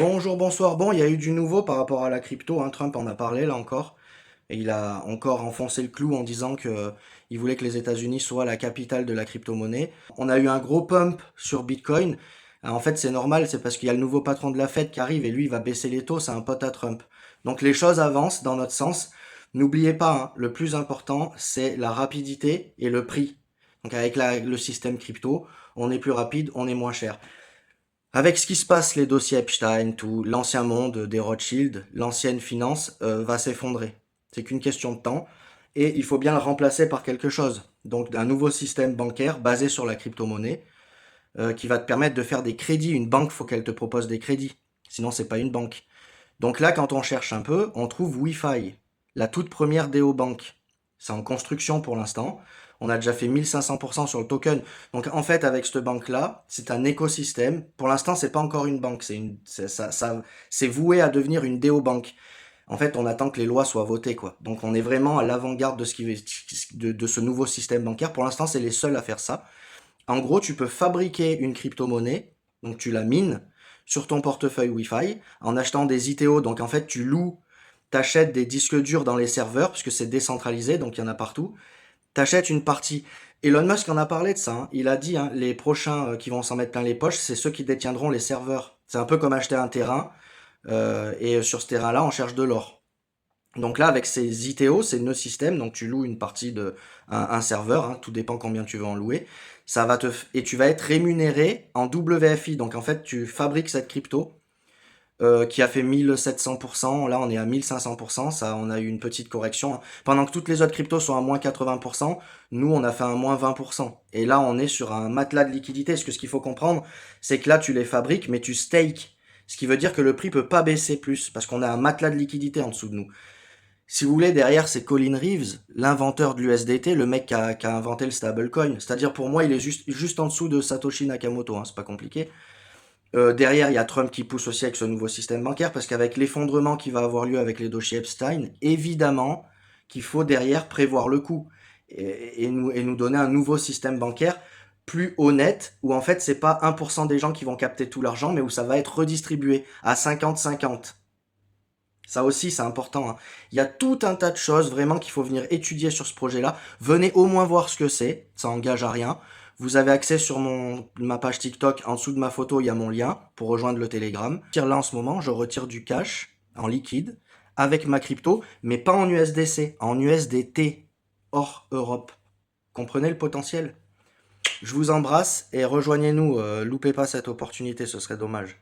Bonjour, bonsoir. Bon, il y a eu du nouveau par rapport à la crypto, hein. Trump en a parlé là encore. Et il a encore enfoncé le clou en disant que il voulait que les États-Unis soient la capitale de la crypto-monnaie. On a eu un gros pump sur Bitcoin. En fait, c'est normal, c'est parce qu'il y a le nouveau patron de la Fed qui arrive et lui, il va baisser les taux, c'est un pote à Trump. Donc les choses avancent dans notre sens. N'oubliez pas, hein, le plus important, c'est la rapidité et le prix. Donc avec le système crypto, on est plus rapide, on est moins cher. Avec ce qui se passe, les dossiers Epstein, tout l'ancien monde des Rothschild, l'ancienne finance va s'effondrer. C'est qu'une question de temps et il faut bien le remplacer par quelque chose. Donc un nouveau système bancaire basé sur la crypto-monnaie qui va te permettre de faire des crédits. Une banque, faut qu'elle te propose des crédits. Sinon, c'est pas une banque. Donc là, quand on cherche un peu, on trouve Wi-Fi, la toute première DO-Bank. C'est en construction pour l'instant. On a déjà fait 1500% sur le token. Donc en fait, avec cette banque-là, c'est un écosystème. Pour l'instant, c'est pas encore une banque. C'est voué à devenir une DO-Bank. En fait, on attend que les lois soient votées, quoi. Donc on est vraiment à l'avant-garde de ce nouveau système bancaire. Pour l'instant, c'est les seuls à faire ça. En gros, tu peux fabriquer une crypto-monnaie, donc tu la mines sur ton portefeuille Wi-Fi en achetant des ITO. Donc en fait, tu loues, t'achètes des disques durs dans les serveurs, puisque c'est décentralisé, donc il y en a partout. T'achètes une partie. Elon Musk en a parlé de ça, hein. Il a dit, hein, les prochains qui vont s'en mettre plein les poches, c'est ceux qui détiendront les serveurs. C'est un peu comme acheter un terrain, et sur ce terrain-là, on cherche de l'or. Donc là, avec ces ITO, c'est nos systèmes, donc tu loues une partie de un serveur, hein, tout dépend combien tu veux en louer. Et tu vas être rémunéré en WFI. Donc en fait, tu fabriques cette crypto qui a fait 1700%. Là, on est à 1500%. Ça, on a eu une petite correction, hein. Pendant que toutes les autres cryptos sont à moins 80%, nous, on a fait un moins 20%. Et là, on est sur un matelas de liquidité. Parce que ce qu'il faut comprendre, c'est que là, tu les fabriques, mais tu stake. Ce qui veut dire que le prix peut pas baisser plus, parce qu'on a un matelas de liquidité en dessous de nous. Si vous voulez, derrière, c'est Colin Reeves, l'inventeur de l'USDT, le mec qui a inventé le stablecoin. C'est-à-dire, pour moi, il est juste en dessous de Satoshi Nakamoto, hein, c'est pas compliqué. Derrière, il y a Trump qui pousse aussi avec ce nouveau système bancaire, parce qu'avec l'effondrement qui va avoir lieu avec les dossiers Epstein, évidemment qu'il faut derrière prévoir le coup et nous donner un nouveau système bancaire plus honnête, où en fait, c'est pas 1% des gens qui vont capter tout l'argent, mais où ça va être redistribué à 50-50. Ça aussi, c'est important, hein. Il y a tout un tas de choses vraiment qu'il faut venir étudier sur ce projet-là. Venez au moins voir ce que c'est, ça engage à rien. Vous avez accès sur ma page TikTok, en dessous de ma photo, il y a mon lien pour rejoindre le Telegram. Là en ce moment, je retire du cash en liquide avec ma crypto, mais pas en USDC, en USDT, hors Europe. Comprenez le potentiel? Je vous embrasse et rejoignez-nous, loupez pas cette opportunité, ce serait dommage.